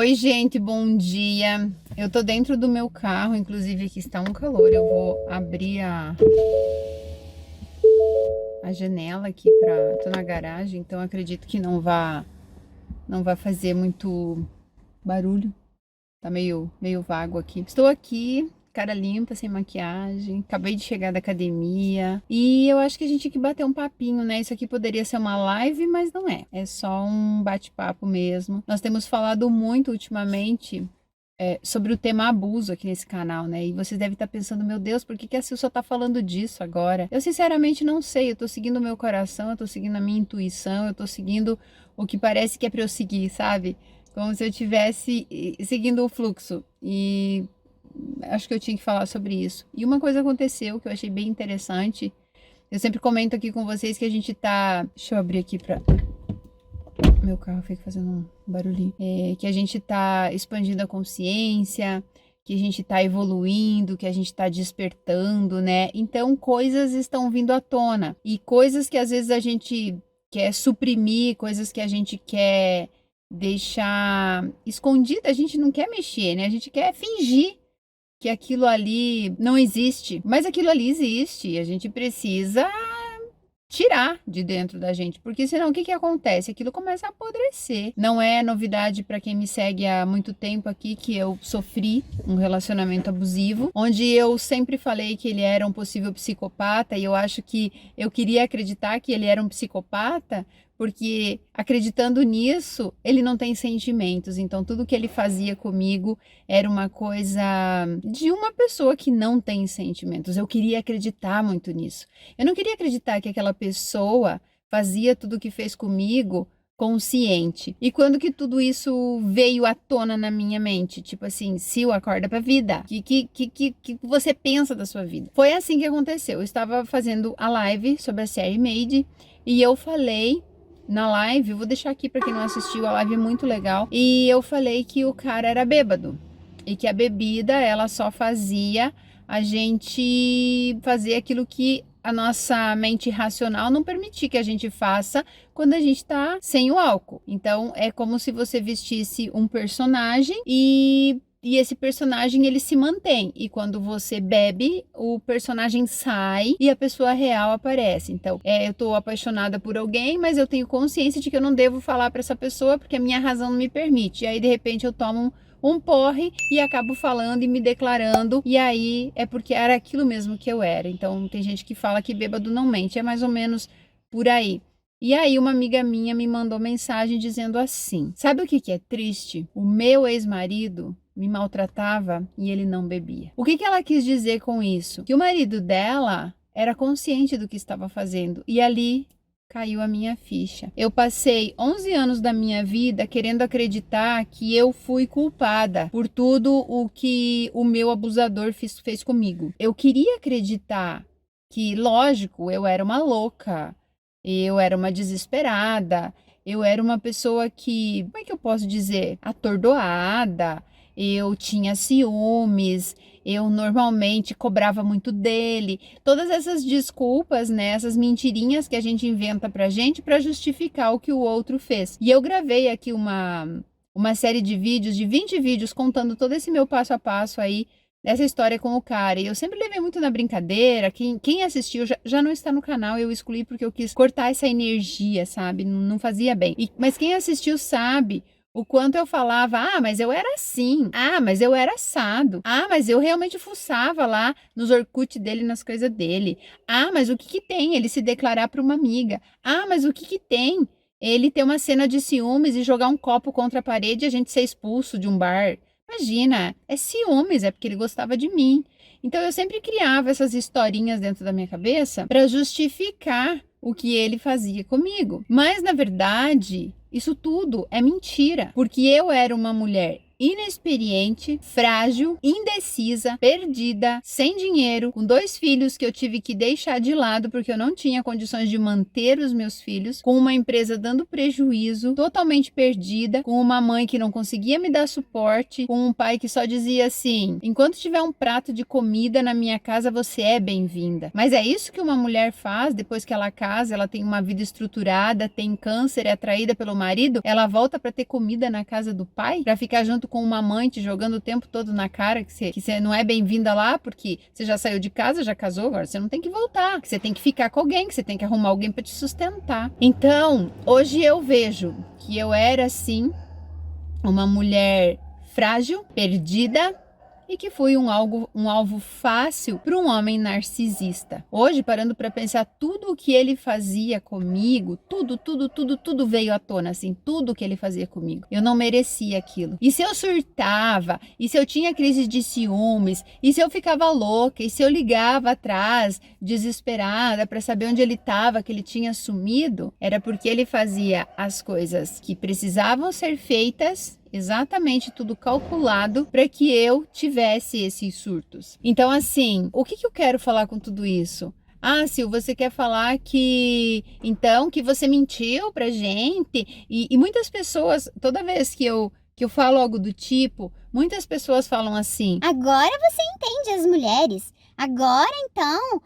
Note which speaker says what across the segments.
Speaker 1: Oi, gente, bom dia. Eu tô dentro do meu carro, inclusive aqui está um calor. Eu vou abrir a janela aqui tô na garagem, então acredito que não vai fazer muito barulho. Tá meio vago aqui. Estou aqui, cara limpa, sem maquiagem. Acabei de chegar da academia. E eu acho que a gente tem que bater um papinho, né? Isso aqui poderia ser uma live, mas não é. É só um bate-papo mesmo. Nós temos falado muito ultimamente sobre o tema abuso aqui nesse canal, né? E vocês devem estar pensando, meu Deus, por que que a Sil só tá falando disso agora? Eu sinceramente não sei. Eu tô seguindo o meu coração, eu tô seguindo a minha intuição, eu tô seguindo o que parece que é pra eu seguir, sabe? Como se eu estivesse seguindo o fluxo. E acho que eu tinha que falar sobre isso. E uma coisa aconteceu que eu achei bem interessante. Eu sempre comento aqui com vocês que a gente tá. Deixa eu abrir aqui pra. Meu carro fica fazendo um barulhinho. Que a gente tá expandindo a consciência, que a gente tá evoluindo, que a gente tá despertando, né? Então coisas estão vindo à tona. E coisas que às vezes a gente quer suprimir, coisas que a gente quer deixar escondida, a gente não quer mexer, né? A gente quer fingir que aquilo ali não existe, mas aquilo ali existe e a gente precisa tirar de dentro da gente, porque senão o que que acontece? Aquilo começa a apodrecer. Não é novidade para quem me segue há muito tempo aqui que eu sofri um relacionamento abusivo, onde eu sempre falei que ele era um possível psicopata e eu acho que eu queria acreditar que ele era um psicopata, porque acreditando nisso, ele não tem sentimentos. Então tudo que ele fazia comigo era uma coisa de uma pessoa que não tem sentimentos. Eu queria acreditar muito nisso. Eu não queria acreditar que aquela pessoa fazia tudo o que fez comigo consciente. E quando que tudo isso veio à tona na minha mente? Tipo assim, Sil, acorda pra vida. Que você pensa da sua vida? Foi assim que aconteceu. Eu estava fazendo a live sobre a série Made e eu falei na live, vou deixar aqui para quem não assistiu, a live é muito legal. E eu falei que o cara era bêbado e que a bebida ela só fazia a gente fazer aquilo que a nossa mente racional não permitir que a gente faça quando a gente tá sem o álcool. Então é como se você vestisse um personagem e esse personagem ele se mantém. E quando você bebe, o personagem sai e a pessoa real aparece. Então, eu tô apaixonada por alguém, mas eu tenho consciência de que eu não devo falar para essa pessoa porque a minha razão não me permite. E aí, de repente, eu tomo um porre e acabo falando e me declarando, e aí é porque era aquilo mesmo que eu era. Então tem gente que fala que bêbado não mente, é mais ou menos por aí. E aí uma amiga minha me mandou mensagem dizendo assim: sabe o que que é triste? O meu ex-marido me maltratava e ele não bebia. O que que ela quis dizer com isso? Que o marido dela era consciente do que estava fazendo e ali caiu a minha ficha. Eu passei 11 anos da minha vida querendo acreditar que eu fui culpada por tudo o que o meu abusador fez comigo. Eu queria acreditar que, lógico, eu era uma louca, eu era uma desesperada, eu era uma pessoa que, como é que eu posso dizer? Atordoada, eu tinha ciúmes, eu normalmente cobrava muito dele. Todas essas desculpas, né, essas mentirinhas que a gente inventa pra gente para justificar o que o outro fez. E eu gravei aqui uma série de vídeos, de 20 vídeos, contando todo esse meu passo a passo aí, dessa história com o cara. E eu sempre levei muito na brincadeira. Quem assistiu já não está no canal, eu excluí porque eu quis cortar essa energia, sabe? Não fazia bem. Mas quem assistiu sabe o quanto eu falava, mas eu era assim, mas eu era assado, mas eu realmente fuçava lá nos Orkut dele, nas coisas dele, mas o que que tem ele se declarar para uma amiga, mas o que que tem ele ter uma cena de ciúmes e jogar um copo contra a parede e a gente ser expulso de um bar? Imagina, é ciúmes, é porque ele gostava de mim. Então eu sempre criava essas historinhas dentro da minha cabeça para justificar o que ele fazia comigo. Mas na verdade, isso tudo é mentira, porque eu era uma mulher inexperiente, frágil, indecisa, perdida, sem dinheiro, com 2 filhos que eu tive que deixar de lado porque eu não tinha condições de manter os meus filhos, com uma empresa dando prejuízo, totalmente perdida, com uma mãe que não conseguia me dar suporte, com um pai que só dizia assim: enquanto tiver um prato de comida na minha casa, você é bem-vinda. Mas é isso que uma mulher faz depois que ela casa, ela tem uma vida estruturada, tem câncer, é atraída pelo marido, ela volta para ter comida na casa do pai, para ficar junto com uma amante jogando o tempo todo na cara que você não é bem-vinda lá porque você já saiu de casa, já casou, agora você não tem que voltar, que você tem que ficar com alguém, que você tem que arrumar alguém para te sustentar. Então, hoje eu vejo que eu era sim uma mulher frágil, perdida, e que fui um alvo fácil para um homem narcisista. Hoje, parando para pensar, tudo o que ele fazia comigo, tudo veio à tona, assim, tudo que ele fazia comigo. Eu não merecia aquilo. E se eu surtava, e se eu tinha crise de ciúmes, e se eu ficava louca, e se eu ligava atrás, desesperada, para saber onde ele estava, que ele tinha sumido, era porque ele fazia as coisas que precisavam ser feitas, exatamente tudo calculado para que eu tivesse esses surtos. Então, assim, o que eu quero falar com tudo isso? Ah, Sil, você quer falar então, que você mentiu pra gente? E muitas pessoas, toda vez que eu falo algo do tipo, muitas pessoas falam assim:
Speaker 2: agora você entende as mulheres. Agora, então,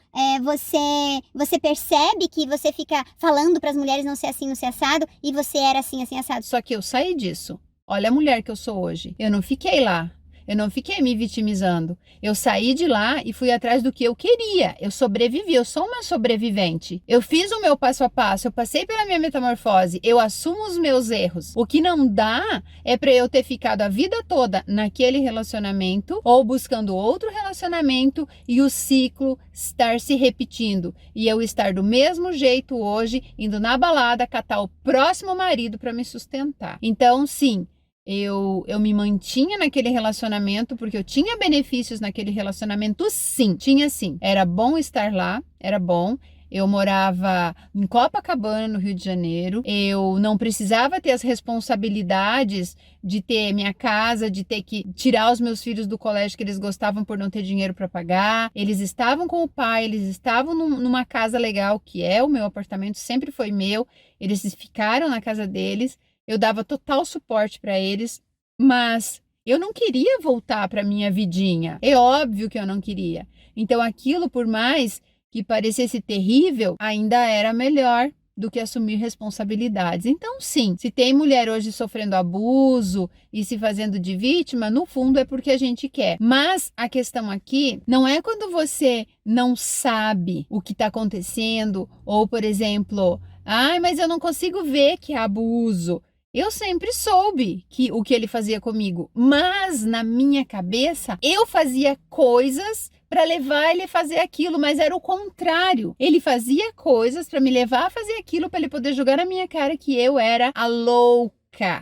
Speaker 2: você percebe que você fica falando para as mulheres não ser assim, não ser assado, e você era assim, assim, assado.
Speaker 1: Só que eu saí disso. Olha a mulher que eu sou hoje. Eu não fiquei lá. Eu não fiquei me vitimizando. Eu saí de lá e fui atrás do que eu queria. Eu sobrevivi, eu sou uma sobrevivente. Eu fiz o meu passo a passo, eu passei pela minha metamorfose, eu assumo os meus erros. O que não dá é para eu ter ficado a vida toda naquele relacionamento ou buscando outro relacionamento e o ciclo estar se repetindo. E eu estar do mesmo jeito hoje, indo na balada, catar o próximo marido para me sustentar. Então, sim, eu me mantinha naquele relacionamento porque eu tinha benefícios naquele relacionamento, sim, tinha sim. Era bom estar lá, era bom. Eu morava em Copacabana, no Rio de Janeiro. Eu não precisava ter as responsabilidades de ter minha casa, de ter que tirar os meus filhos do colégio que eles gostavam por não ter dinheiro para pagar. Eles estavam com o pai, eles estavam numa casa legal, que é o meu apartamento, sempre foi meu. Eles ficaram na casa deles. Eu dava total suporte para eles, mas eu não queria voltar para minha vidinha. É óbvio que eu não queria. Então aquilo, por mais que parecesse terrível, ainda era melhor do que assumir responsabilidades. Então, sim, se tem mulher hoje sofrendo abuso e se fazendo de vítima, no fundo é porque a gente quer. Mas a questão aqui não é quando você não sabe o que está acontecendo, ou, por exemplo, ai, mas eu não consigo ver que é abuso. Eu sempre soube o que ele fazia comigo, mas na minha cabeça eu fazia coisas para levar ele a fazer aquilo, mas era o contrário. Ele fazia coisas para me levar a fazer aquilo para ele poder jogar na minha cara que eu era a louca.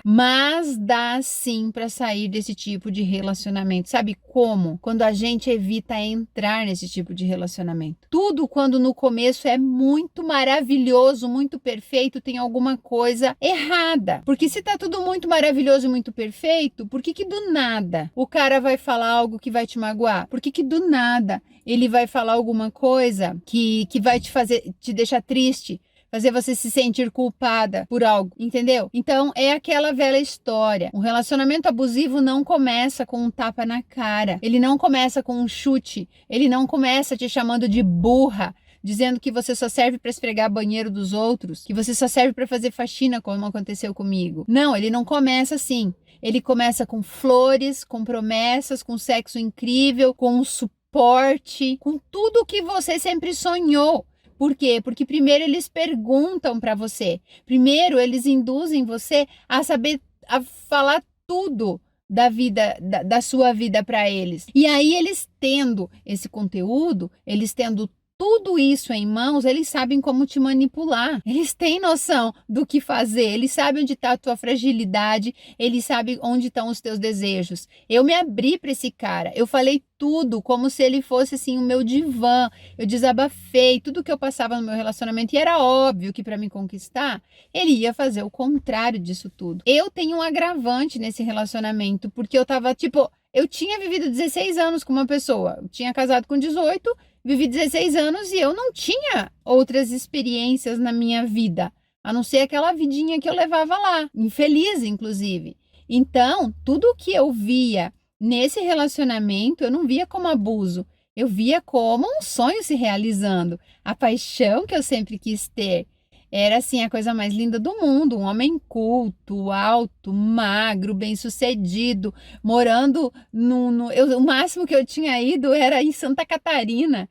Speaker 1: Mas dá sim para sair desse tipo de relacionamento. Sabe como? Quando a gente evita entrar nesse tipo de relacionamento. Tudo quando no começo é muito maravilhoso, muito perfeito, tem alguma coisa errada. Porque se tá tudo muito maravilhoso e muito perfeito, por que do nada o cara vai falar algo que vai te magoar? Por que do nada ele vai falar alguma coisa que vai te deixar triste? Fazer você se sentir culpada por algo, entendeu? Então, é aquela velha história. Um relacionamento abusivo não começa com um tapa na cara. Ele não começa com um chute. Ele não começa te chamando de burra, dizendo que você só serve para esfregar banheiro dos outros, que você só serve para fazer faxina, como aconteceu comigo. Não, ele não começa assim. Ele começa com flores, com promessas, com sexo incrível, com um suporte, com tudo que você sempre sonhou. Por quê? Porque primeiro eles perguntam para você. Primeiro eles induzem você a saber, a falar tudo da vida, da sua vida para eles. E aí eles tendo esse conteúdo, eles tendo tudo isso em mãos, eles sabem como te manipular. Eles têm noção do que fazer, eles sabem onde está a tua fragilidade, eles sabem onde estão os teus desejos. Eu me abri para esse cara, eu falei tudo como se ele fosse assim o meu divã. Eu desabafei tudo que eu passava no meu relacionamento e era óbvio que para me conquistar, ele ia fazer o contrário disso tudo. Eu tenho um agravante nesse relacionamento, porque eu tava tipo, eu tinha vivido 16 anos com uma pessoa, eu tinha casado com 18, vivi 16 anos e eu não tinha outras experiências na minha vida, a não ser aquela vidinha que eu levava lá, infeliz inclusive. Então, tudo que eu via nesse relacionamento, eu não via como abuso, eu via como um sonho se realizando, a paixão que eu sempre quis ter. Era assim a coisa mais linda do mundo, um homem culto, alto, magro, bem-sucedido, morando o máximo que eu tinha ido era em Santa Catarina.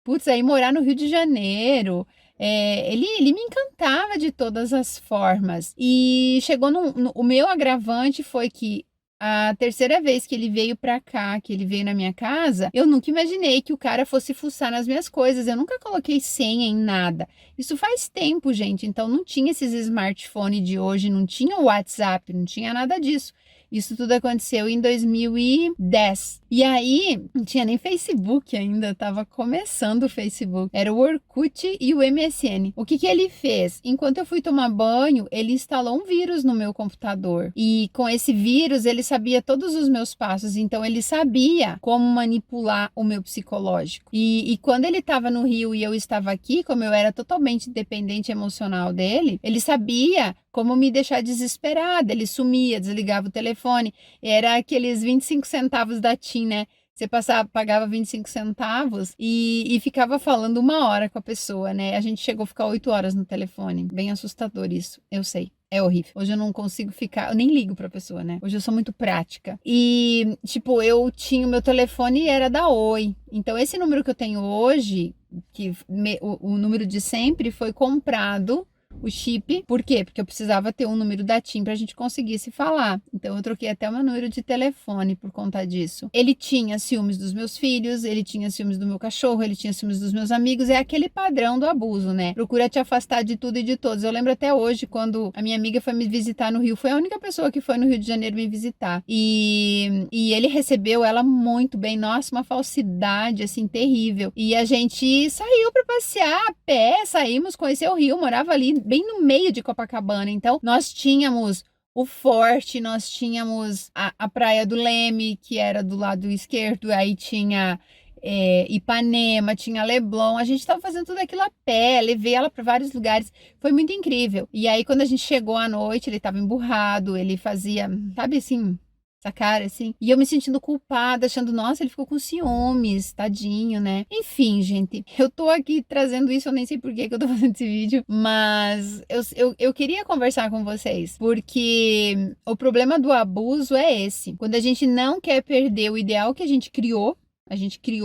Speaker 1: Putz, aí morar no Rio de Janeiro. Ele me encantava de todas as formas. E chegou o meu agravante foi que a terceira vez que ele veio pra cá, que ele veio na minha casa, eu nunca imaginei que o cara fosse fuçar nas minhas coisas. Eu nunca coloquei senha em nada. Isso faz tempo, gente. Então não tinha esses smartphones de hoje, não tinha o WhatsApp, não tinha nada disso. Isso tudo aconteceu em 2010. E aí, não tinha nem Facebook ainda, tava começando o Facebook. Era o Orkut e o MSN. O que ele fez? Enquanto eu fui tomar banho, ele instalou um vírus no meu computador. E com esse vírus, ele sabia todos os meus passos. Então, ele sabia como manipular o meu psicológico. E quando ele estava no Rio e eu estava aqui, como eu era totalmente dependente emocional dele, ele sabia como me deixar desesperada. Ele sumia, desligava o telefone. Era aqueles 25 centavos da TIM, né? Você pagava 25 centavos e ficava falando 1 hora com a pessoa, né? A gente chegou a ficar 8 horas no telefone. Bem assustador isso, eu sei. É horrível. Hoje eu não consigo ficar, eu nem ligo pra pessoa, né? Hoje eu sou muito prática. E, tipo, eu tinha o meu telefone e era da Oi. Então, esse número que eu tenho hoje, o número de sempre, foi comprado. O chip, por quê? Porque eu precisava ter um número da TIM pra gente conseguir se falar. Então eu troquei até o meu número de telefone por conta disso. Ele tinha ciúmes dos meus filhos, ele tinha ciúmes do meu cachorro, ele tinha ciúmes dos meus amigos. É aquele padrão do abuso, né? Procura te afastar de tudo e de todos. Eu lembro até hoje, quando a minha amiga foi me visitar no Rio, foi a única pessoa que foi no Rio de Janeiro me visitar. E ele recebeu ela muito bem. Nossa, uma falsidade, assim, terrível. E a gente saiu pra passear a pé, saímos, conhecer o Rio, morava ali bem no meio de Copacabana. Então, nós tínhamos o Forte, nós tínhamos a Praia do Leme, que era do lado esquerdo, aí tinha Ipanema, tinha Leblon. A gente estava fazendo tudo aquilo a pé, levei ela para vários lugares, foi muito incrível. E aí, quando a gente chegou à noite, ele estava emburrado, ele fazia, sabe assim, essa cara assim, e eu me sentindo culpada, achando, nossa, ele ficou com ciúmes, tadinho, né? Enfim, gente, eu tô aqui trazendo isso, eu nem sei por que eu tô fazendo esse vídeo, mas eu queria conversar com vocês, porque o problema do abuso é esse, quando a gente não quer perder o ideal que a gente criou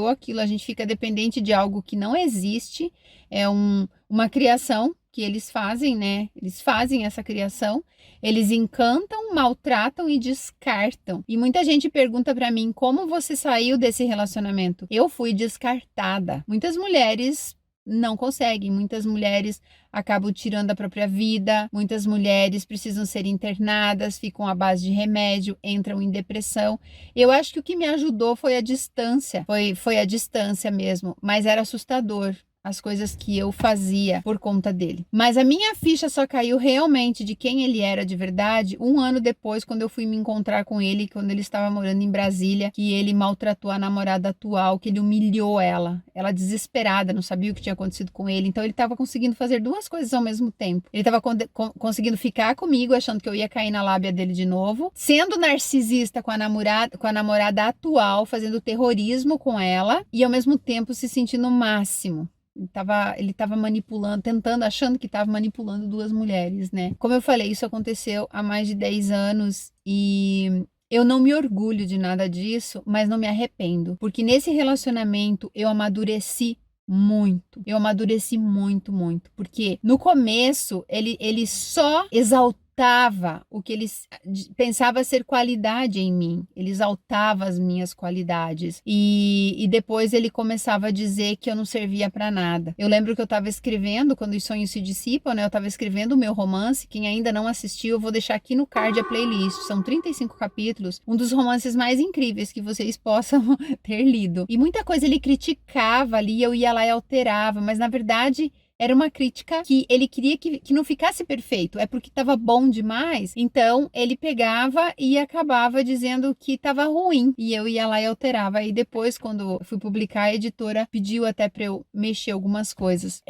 Speaker 1: aquilo, a gente fica dependente de algo que não existe, é uma criação que eles fazem, né? Eles fazem essa criação, eles encantam, maltratam e descartam. E muita gente pergunta pra mim, como você saiu desse relacionamento? Eu fui descartada. Muitas mulheres não conseguem, muitas mulheres acabam tirando a própria vida, muitas mulheres precisam ser internadas, ficam à base de remédio, entram em depressão. Eu acho que o que me ajudou foi a distância, foi a distância mesmo, mas era assustador as coisas que eu fazia por conta dele. Mas a minha ficha só caiu realmente de quem ele era de verdade 1 ano depois, quando eu fui me encontrar com ele, quando ele estava morando em Brasília, que ele maltratou a namorada atual, que ele humilhou ela desesperada, não sabia o que tinha acontecido com ele, então ele estava conseguindo fazer 2 coisas ao mesmo tempo. Ele estava conseguindo ficar comigo, achando que eu ia cair na lábia dele de novo, sendo narcisista com a namorada atual, fazendo terrorismo com ela, e ao mesmo tempo se sentindo o máximo. Ele tava manipulando, achando que estava manipulando 2 mulheres, né? Como eu falei, isso aconteceu há mais de 10 anos e eu não me orgulho de nada disso, mas não me arrependo, porque nesse relacionamento eu amadureci muito, muito, porque no começo ele só exaltou exaltava o que ele pensava ser qualidade em mim. Ele exaltava as minhas qualidades. E depois ele começava a dizer que eu não servia para nada. Eu lembro que eu estava escrevendo, quando os sonhos se dissipam, né? Eu estava escrevendo o meu romance. Quem ainda não assistiu, eu vou deixar aqui no card a playlist. São 35 capítulos. Um dos romances mais incríveis que vocês possam ter lido. E muita coisa ele criticava ali, eu ia lá e alterava. Mas na verdade era uma crítica que ele queria que não ficasse perfeito, é porque estava bom demais. Então ele pegava e acabava dizendo que estava ruim e eu ia lá e alterava. Aí depois, quando eu fui publicar, a editora pediu até para eu mexer algumas coisas.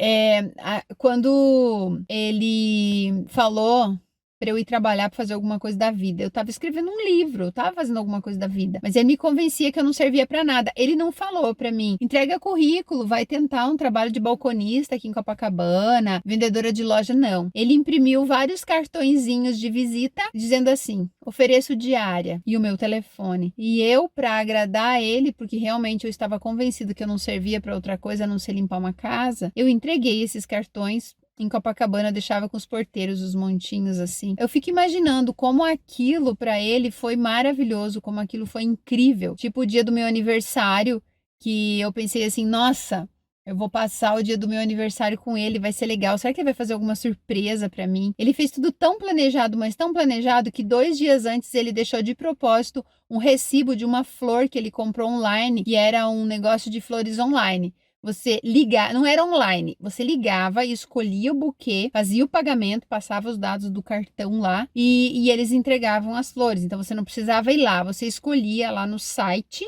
Speaker 1: Quando ele falou para eu ir trabalhar para fazer alguma coisa da vida. Eu estava escrevendo um livro, eu estava fazendo alguma coisa da vida, mas ele me convencia que eu não servia para nada. Ele não falou para mim: entrega currículo, vai tentar um trabalho de balconista aqui em Copacabana, vendedora de loja, não. Ele imprimiu vários cartõezinhos de visita dizendo assim: ofereço diária e o meu telefone. E eu, para agradar ele, porque realmente eu estava convencido que eu não servia para outra coisa a não ser limpar uma casa, eu entreguei esses cartões. Em Copacabana, eu deixava com os porteiros os montinhos assim. Eu fico imaginando como aquilo para ele foi maravilhoso, como aquilo foi incrível. Tipo o dia do meu aniversário, que eu pensei assim, nossa, eu vou passar o dia do meu aniversário com ele, vai ser legal. Será que ele vai fazer alguma surpresa para mim? Ele fez tudo tão planejado, mas tão planejado que 2 dias antes ele deixou de propósito um recibo de uma flor que ele comprou online, que era um negócio de flores online. Você ligar, não era online, você ligava e escolhia o buquê, fazia o pagamento, passava os dados do cartão lá e eles entregavam as flores. Então você não precisava ir lá, você escolhia lá no site.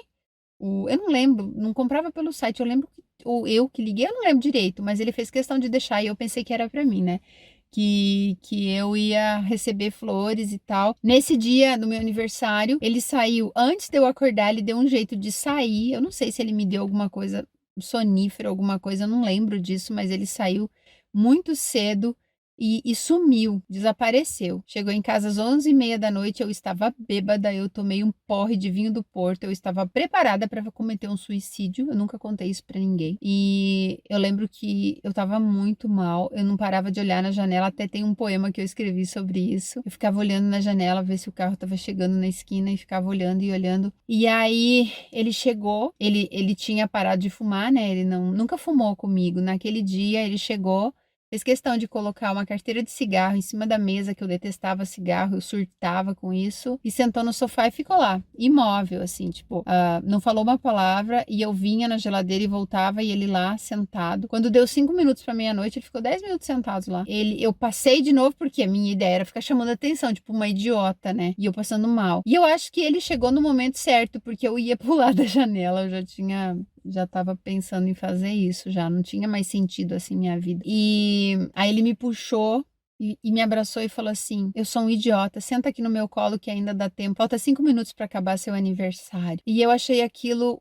Speaker 1: Eu não lembro, não comprava pelo site, eu lembro, ou eu que liguei, eu não lembro direito, mas ele fez questão de deixar e eu pensei que era para mim, né? Que eu ia receber flores e tal. Nesse dia do meu aniversário, ele saiu, antes de eu acordar, ele deu um jeito de sair. Eu não sei se ele me deu alguma coisa sonífero, alguma coisa, eu não lembro disso, mas ele saiu muito cedo e sumiu, desapareceu. Chegou em casa às 11h30 da noite, eu estava bêbada, eu tomei um porre de vinho do Porto, eu estava preparada para cometer um suicídio, eu nunca contei isso para ninguém. E eu lembro que eu estava muito mal, eu não parava de olhar na janela, até tem um poema que eu escrevi sobre isso. Eu ficava olhando na janela, ver se o carro estava chegando na esquina e ficava olhando e olhando. E aí ele chegou, ele tinha parado de fumar, né? Ele nunca fumou comigo. Naquele dia ele chegou, fez questão de colocar uma carteira de cigarro em cima da mesa, que eu detestava cigarro, eu surtava com isso, e sentou no sofá e ficou lá, imóvel, assim, tipo, não falou uma palavra, e eu vinha na geladeira e voltava, e ele lá, sentado. Quando deu 5 minutos para meia-noite, ele ficou 10 minutos sentado lá. Eu passei de novo, porque a minha ideia era ficar chamando atenção, tipo, uma idiota, né? E eu passando mal. E eu acho que ele chegou no momento certo, porque eu ia pular da janela, já estava pensando em fazer isso, já não tinha mais sentido assim minha vida. E aí ele me puxou e me abraçou e falou assim: eu sou um idiota, senta aqui no meu colo que ainda dá tempo, falta 5 minutos para acabar seu aniversário. E eu achei aquilo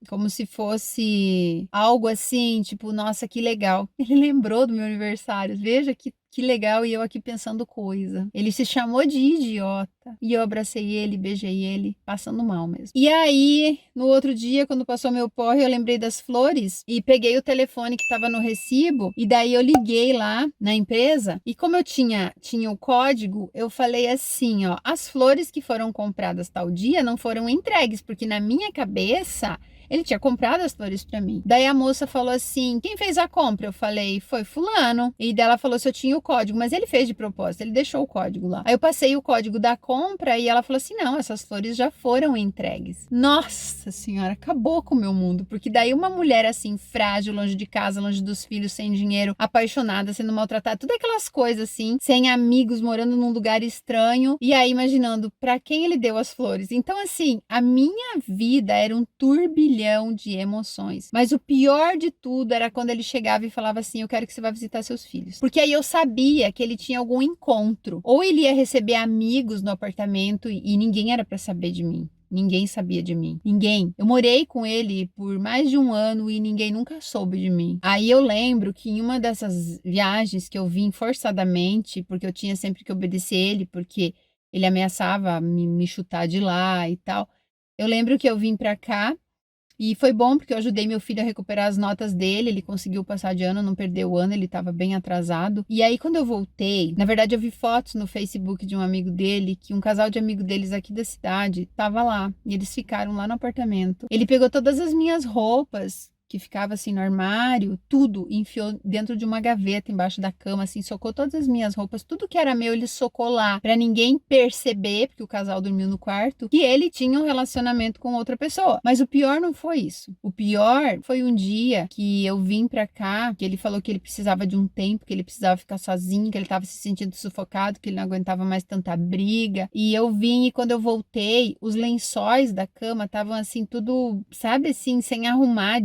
Speaker 1: como se fosse algo assim, tipo, nossa, que legal. Ele lembrou do meu aniversário, veja que legal, e eu aqui pensando coisa. Ele se chamou de idiota. E eu abracei ele, beijei ele, passando mal mesmo. E aí, no outro dia, quando passou meu porre, eu lembrei das flores e peguei o telefone que estava no recibo. E daí eu liguei lá na empresa. E como eu tinha o código, eu falei assim, ó: as flores que foram compradas tal dia não foram entregues, porque na minha cabeça ele tinha comprado as flores pra mim. Daí a moça falou assim: quem fez a compra? Eu falei: foi fulano. E daí ela falou se eu tinha o código, mas ele fez de propósito, ele deixou o código lá. Aí eu passei o código da compra e ela falou assim: não, essas flores já foram entregues. Nossa senhora, acabou com o meu mundo, porque daí uma mulher assim, frágil, longe de casa, longe dos filhos, sem dinheiro, apaixonada, sendo maltratada, tudo aquelas coisas assim, sem amigos, morando num lugar estranho, e aí imaginando pra quem ele deu as flores. Então assim, a minha vida era um turbilhão de emoções. Mas o pior de tudo era quando ele chegava e falava assim: eu quero que você vá visitar seus filhos. Porque aí eu sabia que ele tinha algum encontro. Ou ele ia receber amigos no apartamento e ninguém era para saber de mim. Ninguém sabia de mim. Ninguém. Eu morei com ele por mais de 1 ano e ninguém nunca soube de mim. Aí eu lembro que em uma dessas viagens que eu vim forçadamente, porque eu tinha sempre que obedecer ele, porque ele ameaçava me chutar de lá e tal. Eu lembro que eu vim pra cá E foi bom porque eu ajudei meu filho a recuperar as notas dele, ele conseguiu passar de ano, não perdeu o ano, ele estava bem atrasado. E aí quando eu voltei, na verdade eu vi fotos no Facebook de um amigo dele, que um casal de amigo deles aqui da cidade estava lá, e eles ficaram lá no apartamento. Ele pegou todas as minhas roupas, que ficava assim no armário, tudo, enfiou dentro de uma gaveta embaixo da cama, assim, socou todas as minhas roupas, tudo que era meu ele socou lá, pra ninguém perceber, porque o casal dormiu no quarto, que ele tinha um relacionamento com outra pessoa. Mas o pior não foi isso. O pior foi um dia que eu vim pra cá, que ele falou que ele precisava de um tempo, que ele precisava ficar sozinho, que ele tava se sentindo sufocado, que ele não aguentava mais tanta briga. E eu vim e quando eu voltei, os lençóis da cama estavam assim, tudo, sabe assim, sem arrumar,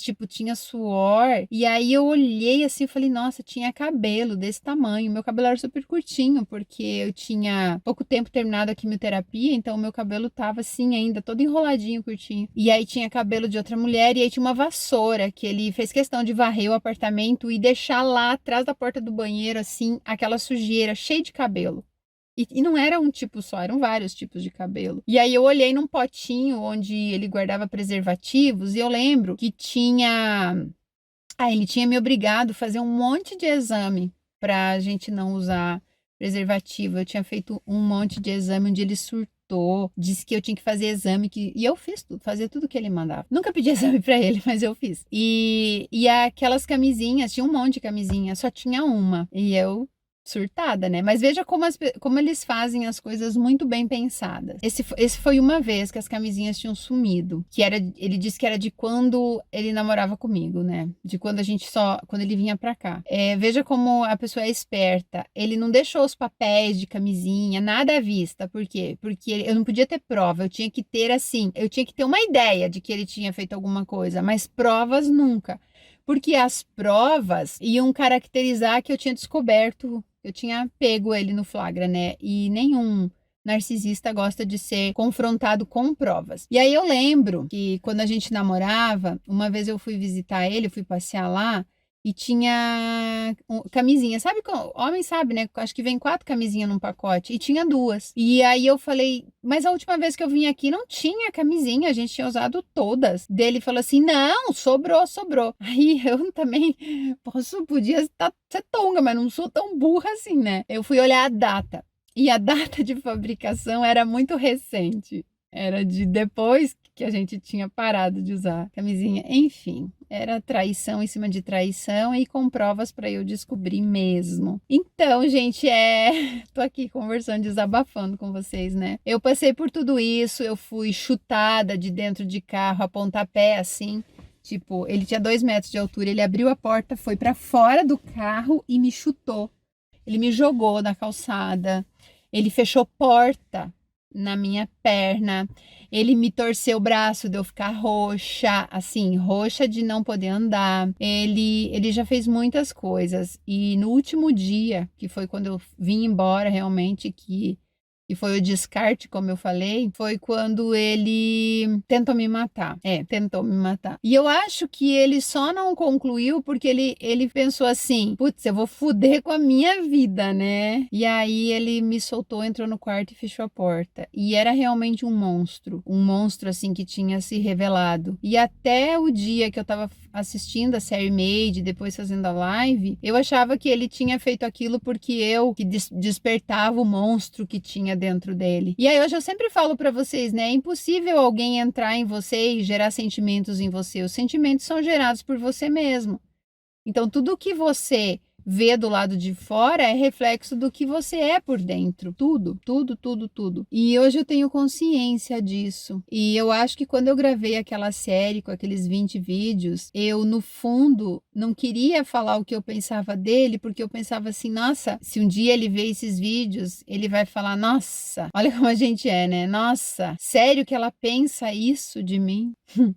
Speaker 1: tipo, tinha suor. E aí eu olhei assim e falei, nossa, tinha cabelo desse tamanho. Meu cabelo era super curtinho, porque eu tinha pouco tempo terminado a quimioterapia, então o meu cabelo tava assim ainda, todo enroladinho, curtinho. E aí tinha cabelo de outra mulher, e aí tinha uma vassoura, que ele fez questão de varrer o apartamento e deixar lá atrás da porta do banheiro, assim, aquela sujeira, cheia de cabelo. E não era um tipo só, eram vários tipos de cabelo. E aí eu olhei num potinho onde ele guardava preservativos e eu lembro que tinha... ele tinha me obrigado a fazer um monte de exame pra gente não usar preservativo. Eu tinha feito um monte de exame onde ele surtou, disse que eu tinha que fazer exame, e eu fiz tudo, fazia tudo que ele mandava. Nunca pedi exame pra ele, mas eu fiz. E aquelas camisinhas, tinha um monte de camisinha, só tinha uma. E eu surtada, né? Mas veja como eles fazem as coisas muito bem pensadas. Esse foi uma vez que as camisinhas tinham sumido, ele disse que era de quando ele namorava comigo, né? De quando quando ele vinha pra cá. Veja como a pessoa é esperta. Ele não deixou os papéis de camisinha, nada à vista. Por quê? Porque eu não podia ter prova, eu tinha que ter eu tinha que ter uma ideia de que ele tinha feito alguma coisa, mas provas nunca. Porque as provas iam caracterizar que eu tinha descoberto, eu tinha pego ele no flagra, né? E nenhum narcisista gosta de ser confrontado com provas. E aí eu lembro que quando a gente namorava, uma vez eu fui visitar ele, fui passear lá, e tinha camisinha. Sabe, homem sabe, né? Acho que vem 4 camisinhas num pacote. E tinha 2. E aí eu falei, mas a última vez que eu vim aqui não tinha camisinha, a gente tinha usado todas. Dele falou assim, não, sobrou. Aí eu também podia ser tonga, mas não sou tão burra assim, né? Eu fui olhar a data. E a data de fabricação era muito recente. Era de depois que a gente tinha parado de usar camisinha. Enfim, era traição em cima de traição e com provas para eu descobrir mesmo. Então, gente, tô aqui conversando, desabafando com vocês, né? Eu passei por tudo isso, eu fui chutada de dentro de carro, a pontapé, assim. Tipo, ele tinha 2 metros de altura, ele abriu a porta, foi para fora do carro e me chutou. Ele me jogou na calçada, ele fechou porta na minha perna, ele me torceu o braço de eu ficar roxa, assim, roxa de não poder andar. Ele já fez muitas coisas e no último dia, que foi quando eu vim embora realmente, que foi o descarte, como eu falei, foi quando ele tentou me matar. Tentou me matar. E eu acho que ele só não concluiu porque ele pensou assim, putz, eu vou foder com a minha vida, né? E aí ele me soltou, entrou no quarto e fechou a porta. E era realmente um monstro assim que tinha se revelado. E até o dia que eu tava assistindo a série Made, depois fazendo a live, eu achava que ele tinha feito aquilo porque eu que despertava o monstro que tinha dentro dele. E aí hoje eu sempre falo pra vocês, né? É impossível alguém entrar em você e gerar sentimentos em você. Os sentimentos são gerados por você mesmo. Então tudo que você vê do lado de fora é reflexo do que você é por dentro. Tudo. E hoje eu tenho consciência disso. E eu acho que quando eu gravei aquela série com aqueles 20 vídeos, eu, no fundo, não queria falar o que eu pensava dele, porque eu pensava assim, nossa, se um dia ele ver esses vídeos, ele vai falar, nossa, olha como a gente é, né? Nossa, sério que ela pensa isso de mim?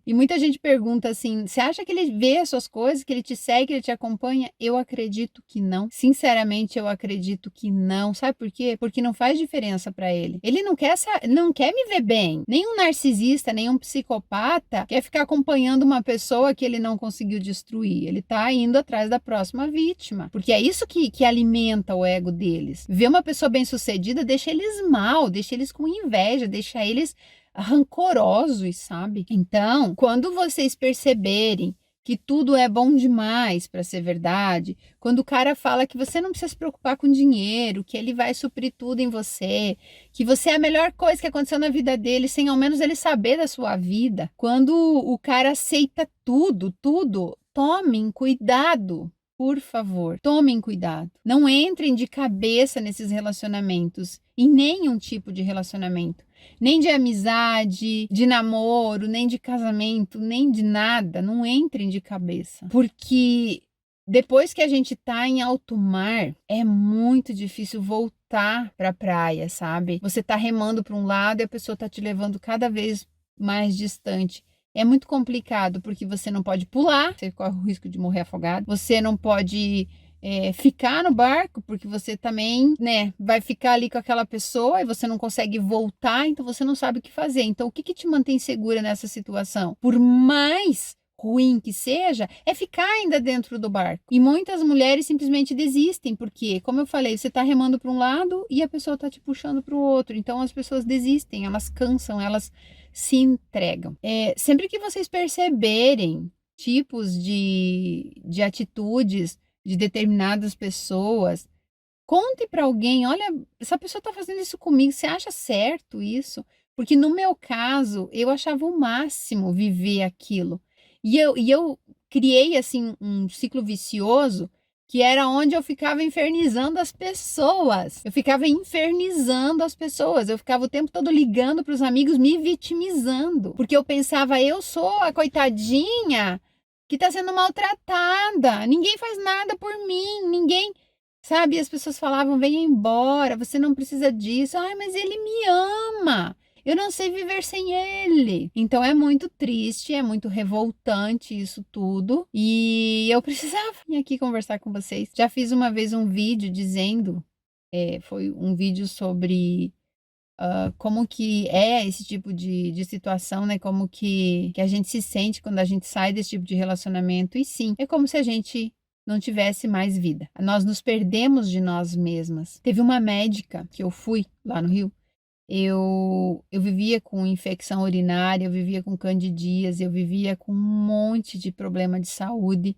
Speaker 1: E muita gente pergunta assim, você acha que ele vê as suas coisas, que ele te segue, que ele te acompanha? Eu acredito que não. Sinceramente, eu acredito que não. Sabe por quê? Porque não faz diferença pra ele. Ele não quer me ver bem. Nenhum narcisista, nenhum psicopata quer ficar acompanhando uma pessoa que ele não conseguiu destruir. Ele tá indo atrás da próxima vítima. Porque é isso que alimenta o ego deles. Ver uma pessoa bem-sucedida deixa eles mal, deixa eles com inveja, deixa eles rancorosos, sabe? Então, quando vocês perceberem que tudo é bom demais para ser verdade, quando o cara fala que você não precisa se preocupar com dinheiro, que ele vai suprir tudo em você, que você é a melhor coisa que aconteceu na vida dele, sem ao menos ele saber da sua vida, quando o cara aceita tudo, tomem cuidado. Por favor, tomem cuidado. Não entrem de cabeça nesses relacionamentos, em nenhum tipo de relacionamento. Nem de amizade, de namoro, nem de casamento, nem de nada. Não entrem de cabeça. Porque depois que a gente tá em alto mar, é muito difícil voltar pra praia, sabe? Você tá remando para um lado e a pessoa tá te levando cada vez mais distante. É muito complicado porque você não pode pular, você corre o risco de morrer afogado. Você não pode ficar no barco porque você também, né, vai ficar ali com aquela pessoa e você não consegue voltar, então você não sabe o que fazer. Então, o que te mantém segura nessa situação? Por mais ruim que seja, é ficar ainda dentro do barco. E muitas mulheres simplesmente desistem, porque, como eu falei, você está remando para um lado e a pessoa está te puxando para o outro. Então, as pessoas desistem, elas cansam, elas se entregam. Sempre que vocês perceberem tipos de atitudes de determinadas pessoas, conte para alguém, olha, essa pessoa está fazendo isso comigo, você acha certo isso? Porque no meu caso, eu achava o máximo viver aquilo. E eu criei, assim, um ciclo vicioso que era onde eu ficava infernizando as pessoas. Eu ficava infernizando as pessoas. Eu ficava o tempo todo ligando para os amigos, me vitimizando. Porque eu pensava, eu sou a coitadinha que está sendo maltratada. Ninguém faz nada por mim, ninguém... Sabe, as pessoas falavam, venha embora, você não precisa disso. Ai, mas ele me ama. Eu não sei viver sem ele. Então é muito triste, é muito revoltante isso tudo. E eu precisava vir aqui conversar com vocês. Já fiz uma vez um vídeo dizendo, foi um vídeo sobre como que é esse tipo de situação, né? Como que a gente se sente quando a gente sai desse tipo de relacionamento. E sim, é como se a gente não tivesse mais vida. Nós nos perdemos de nós mesmas. Teve uma médica que eu fui lá no Rio. Eu vivia com infecção urinária, eu vivia com candidíase, eu vivia com um monte de problema de saúde.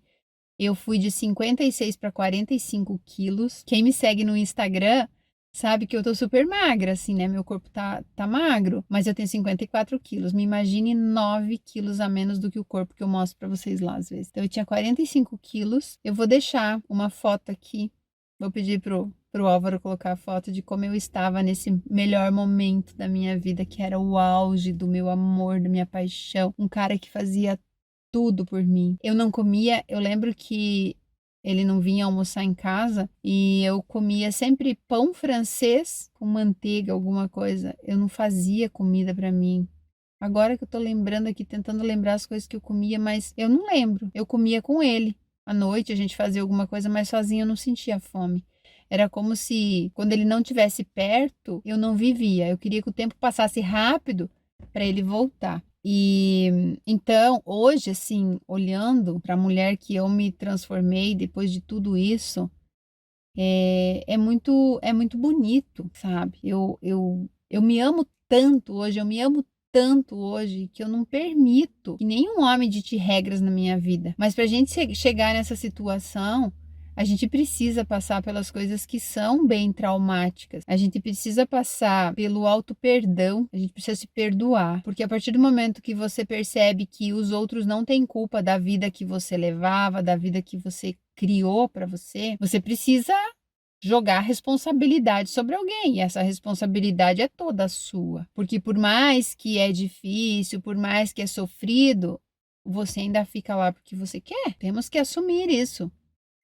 Speaker 1: Eu fui de 56 para 45 quilos. Quem me segue no Instagram sabe que eu tô super magra, assim, né? Meu corpo tá magro, mas eu tenho 54 quilos. Me imagine 9 quilos a menos do que o corpo que eu mostro pra vocês lá às vezes. Então eu tinha 45 quilos. Eu vou deixar uma foto aqui. Vou pedir pro Álvaro colocar a foto de como eu estava nesse melhor momento da minha vida, que era o auge do meu amor, da minha paixão. Um cara que fazia tudo por mim. Eu não comia, eu lembro que ele não vinha almoçar em casa e eu comia sempre pão francês com manteiga, alguma coisa. Eu não fazia comida para mim. Agora que eu tô lembrando aqui, tentando lembrar as coisas que eu comia, mas eu não lembro. Eu comia com ele. À noite a gente fazia alguma coisa, mas sozinha eu não sentia fome. Era como se, quando ele não estivesse perto, eu não vivia. Eu queria que o tempo passasse rápido para ele voltar. E então, hoje, assim, olhando para a mulher que eu me transformei depois de tudo isso, é muito bonito, sabe? Eu me amo tanto hoje, eu me amo tanto hoje que eu não permito que nenhum homem dite regras na minha vida. Mas para a gente chegar nessa situação, a gente precisa passar pelas coisas que são bem traumáticas. A gente precisa passar pelo auto-perdão. A gente precisa se perdoar. Porque a partir do momento que você percebe que os outros não têm culpa da vida que você levava, da vida que você criou para você, você precisa jogar responsabilidade sobre alguém. E essa responsabilidade é toda sua. Porque por mais que é difícil, por mais que é sofrido, você ainda fica lá porque você quer. Temos que assumir isso.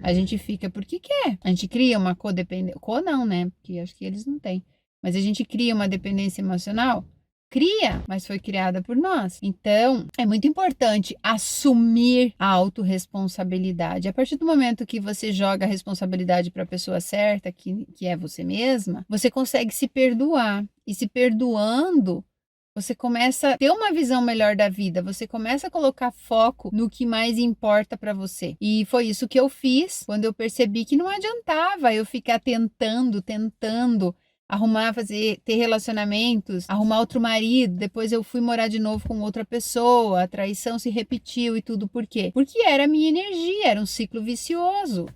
Speaker 1: A gente fica porque quer. A gente cria uma codependência. Não, né? Porque acho que eles não têm. Mas a gente cria uma dependência emocional? Cria, mas foi criada por nós. Então, é muito importante assumir a autorresponsabilidade. A partir do momento que você joga a responsabilidade para a pessoa certa, que é você mesma, você consegue se perdoar. E se perdoando, você começa a ter uma visão melhor da vida, você começa a colocar foco no que mais importa para você. E foi isso que eu fiz quando eu percebi que não adiantava eu ficar tentando arrumar, ter relacionamentos, arrumar outro marido, depois eu fui morar de novo com outra pessoa, a traição se repetiu e tudo. Por quê? Porque era a minha energia, era um ciclo vicioso.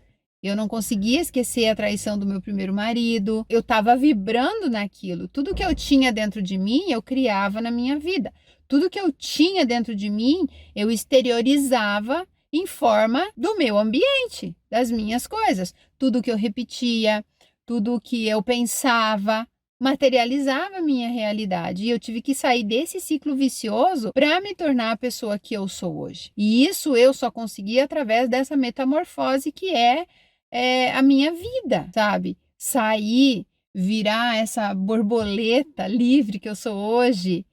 Speaker 1: Eu não conseguia esquecer a traição do meu primeiro marido. Eu estava vibrando naquilo. Tudo que eu tinha dentro de mim, eu criava na minha vida. Tudo que eu tinha dentro de mim, eu exteriorizava em forma do meu ambiente, das minhas coisas. Tudo que eu repetia, tudo que eu pensava, materializava a minha realidade. E eu tive que sair desse ciclo vicioso para me tornar a pessoa que eu sou hoje. E isso eu só consegui através dessa metamorfose que é a minha vida, sabe? Sair, virar essa borboleta livre que eu sou hoje,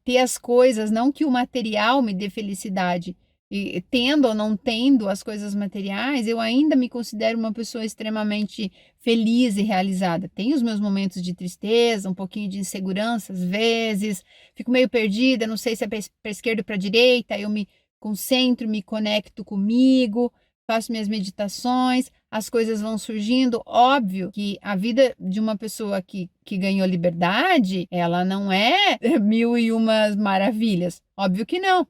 Speaker 1: ter as coisas, não que o material me dê felicidade, e tendo ou não tendo as coisas materiais, eu ainda me considero uma pessoa extremamente feliz e realizada. Tenho os meus momentos de tristeza, um pouquinho de insegurança às vezes, fico meio perdida, não sei se é para a esquerda ou para a direita, eu me concentro, me conecto comigo, faço minhas meditações, as coisas vão surgindo. Óbvio que a vida de uma pessoa que ganhou liberdade, ela não é 1001 maravilhas. Óbvio que não.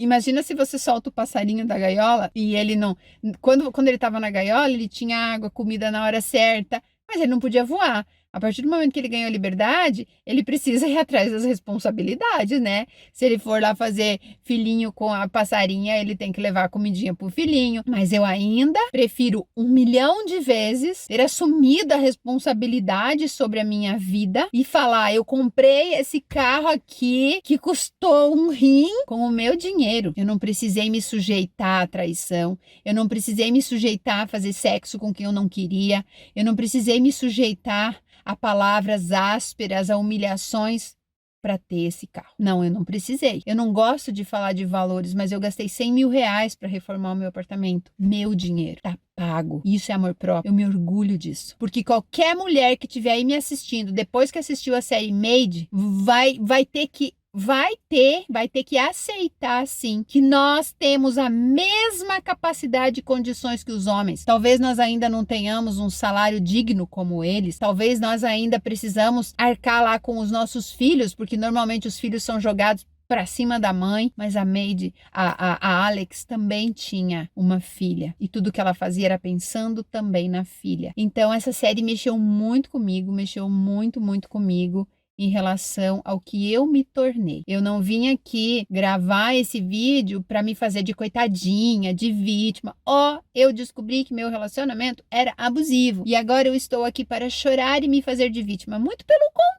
Speaker 1: Imagina se você solta o passarinho da gaiola e ele não... Quando ele estava na gaiola, ele tinha água, comida na hora certa, mas ele não podia voar. A partir do momento que ele ganhou liberdade, ele precisa ir atrás das responsabilidades, né? Se ele for lá fazer filhinho com a passarinha, ele tem que levar a comidinha pro filhinho. Mas eu ainda prefiro 1.000.000 de vezes ter assumido a responsabilidade sobre a minha vida e falar, eu comprei esse carro aqui que custou um rim com o meu dinheiro. Eu não precisei me sujeitar à traição. Eu não precisei me sujeitar a fazer sexo com quem eu não queria. Eu não precisei me sujeitar a palavras ásperas, a humilhações para ter esse carro. Não, eu não precisei. Eu não gosto de falar de valores, mas eu gastei 100 mil reais para reformar o meu apartamento. Meu dinheiro tá pago. Isso é amor próprio. Eu me orgulho disso. Porque qualquer mulher que estiver aí me assistindo, depois que assistiu a série Made, vai ter que aceitar, sim, que nós temos a mesma capacidade e condições que os homens. Talvez nós ainda não tenhamos um salário digno como eles. Talvez nós ainda precisamos arcar lá com os nossos filhos, porque normalmente os filhos são jogados para cima da mãe, mas a Made, a Alex também tinha uma filha e tudo que ela fazia era pensando também na filha. Então essa série mexeu muito comigo, mexeu muito, muito comigo em relação ao que eu me tornei. Eu não vim aqui gravar esse vídeo para me fazer de coitadinha, de vítima. Eu descobri que meu relacionamento era abusivo e agora eu estou aqui para chorar e me fazer de vítima. Muito pelo contrário.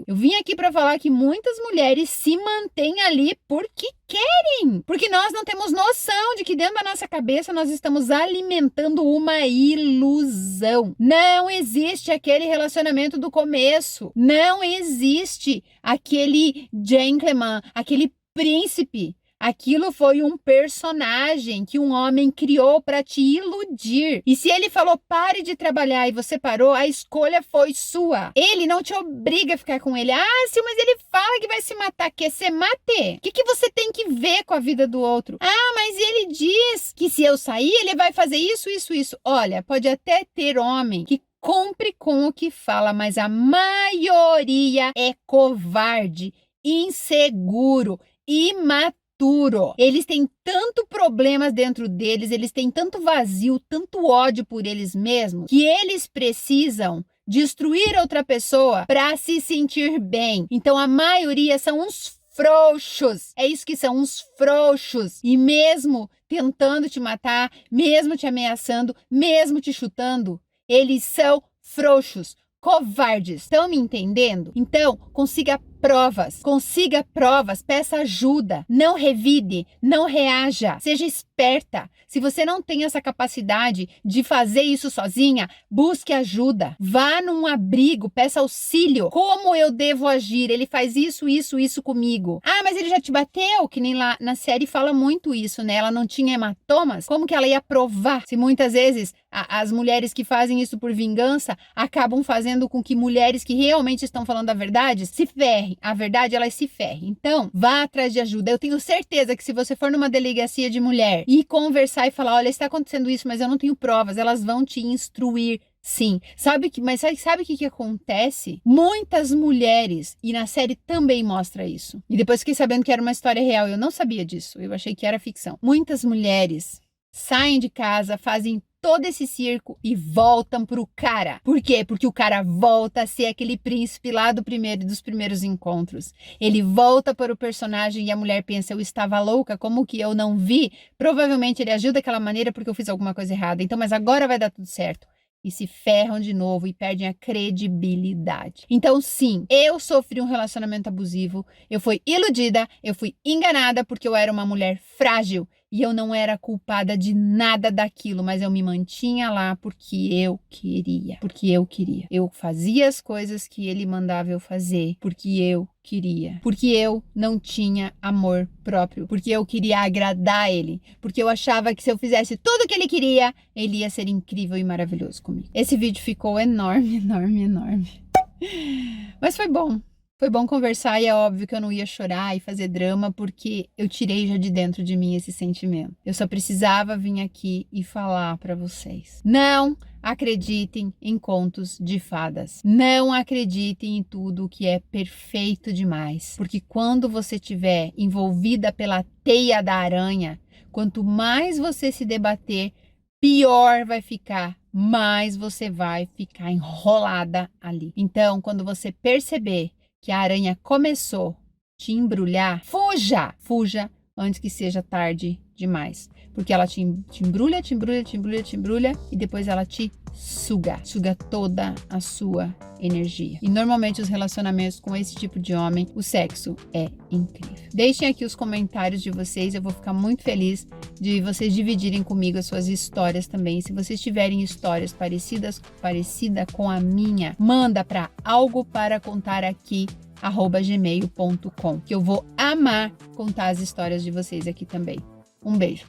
Speaker 1: Eu vim aqui para falar que muitas mulheres se mantêm ali porque querem. Porque nós não temos noção de que dentro da nossa cabeça nós estamos alimentando uma ilusão. Não existe aquele relacionamento do começo. Não existe aquele gentleman, aquele príncipe. Aquilo foi um personagem que um homem criou para te iludir. E se ele falou pare de trabalhar e você parou, a escolha foi sua. Ele não te obriga a ficar com ele. Sim, mas ele fala que vai se matar. Quer se mate? O que você tem que ver com a vida do outro? Mas ele diz que se eu sair, ele vai fazer isso, isso, isso. Olha, pode até ter homem que cumpre com o que fala, mas a maioria é covarde, inseguro, imaturo. Eles têm tanto problemas dentro deles, eles têm tanto vazio, tanto ódio por eles mesmos, que eles precisam destruir outra pessoa para se sentir bem. Então a maioria são uns frouxos. É isso que são, uns frouxos. E mesmo tentando te matar, mesmo te ameaçando, mesmo te chutando, eles são frouxos, covardes. Estão me entendendo? Então, consiga provas, peça ajuda, não revide, não reaja, seja esperta. Se você não tem essa capacidade de fazer isso sozinha, busque ajuda, vá num abrigo, peça auxílio. Como eu devo agir? Ele faz isso, isso, isso comigo. Mas ele já te bateu, que nem lá na série fala muito isso, né? Ela não tinha hematomas, como que ela ia provar? Se muitas vezes as mulheres que fazem isso por vingança acabam fazendo com que mulheres que realmente estão falando a verdade se ferrem. A verdade, elas se ferrem. Então, vá atrás de ajuda. Eu tenho certeza que se você for numa delegacia de mulher e conversar e falar, olha, está acontecendo isso, mas eu não tenho provas, elas vão te instruir Sim, sabe o que acontece? Muitas mulheres, e na série também mostra isso. E depois fiquei sabendo que era uma história real, eu não sabia disso, eu achei que era ficção. Muitas mulheres saem de casa, fazem todo esse circo e voltam pro cara. Por quê? Porque o cara volta a ser aquele príncipe lá dos primeiros encontros. Ele volta para o personagem e a mulher pensa, eu estava louca, como que eu não vi? Provavelmente ele agiu daquela maneira porque eu fiz alguma coisa errada. Então, mas agora vai dar tudo certo. E se ferram de novo e perdem a credibilidade. Então, sim, eu sofri um relacionamento abusivo, eu fui iludida, eu fui enganada porque eu era uma mulher frágil e eu não era culpada de nada daquilo, mas eu me mantinha lá porque eu queria. Porque eu queria. Eu fazia as coisas que ele mandava eu fazer porque eu queria. Porque eu não tinha amor próprio. Porque eu queria agradar ele. Porque eu achava que se eu fizesse tudo o que ele queria, ele ia ser incrível e maravilhoso comigo. Esse vídeo ficou enorme, enorme, enorme. Mas foi bom. Foi bom conversar e é óbvio que eu não ia chorar e fazer drama porque eu tirei já de dentro de mim esse sentimento. Eu só precisava vir aqui e falar para vocês. Não acreditem em contos de fadas. Não acreditem em tudo que é perfeito demais. Porque quando você estiver envolvida pela teia da aranha, quanto mais você se debater, pior vai ficar. Mais você vai ficar enrolada ali. Então, quando você perceber que a aranha começou a te embrulhar, fuja! Fuja antes que seja tarde demais. Porque ela te embrulha, te embrulha, te embrulha, te embrulha e depois ela te suga. Suga toda a sua energia. E normalmente os relacionamentos com esse tipo de homem, o sexo é incrível. Deixem aqui os comentários de vocês, eu vou ficar muito feliz de vocês dividirem comigo as suas histórias também. Se vocês tiverem histórias parecidas com a minha, manda para algoparacontaraqui@gmail.com, que eu vou amar contar as histórias de vocês aqui também. Um beijo.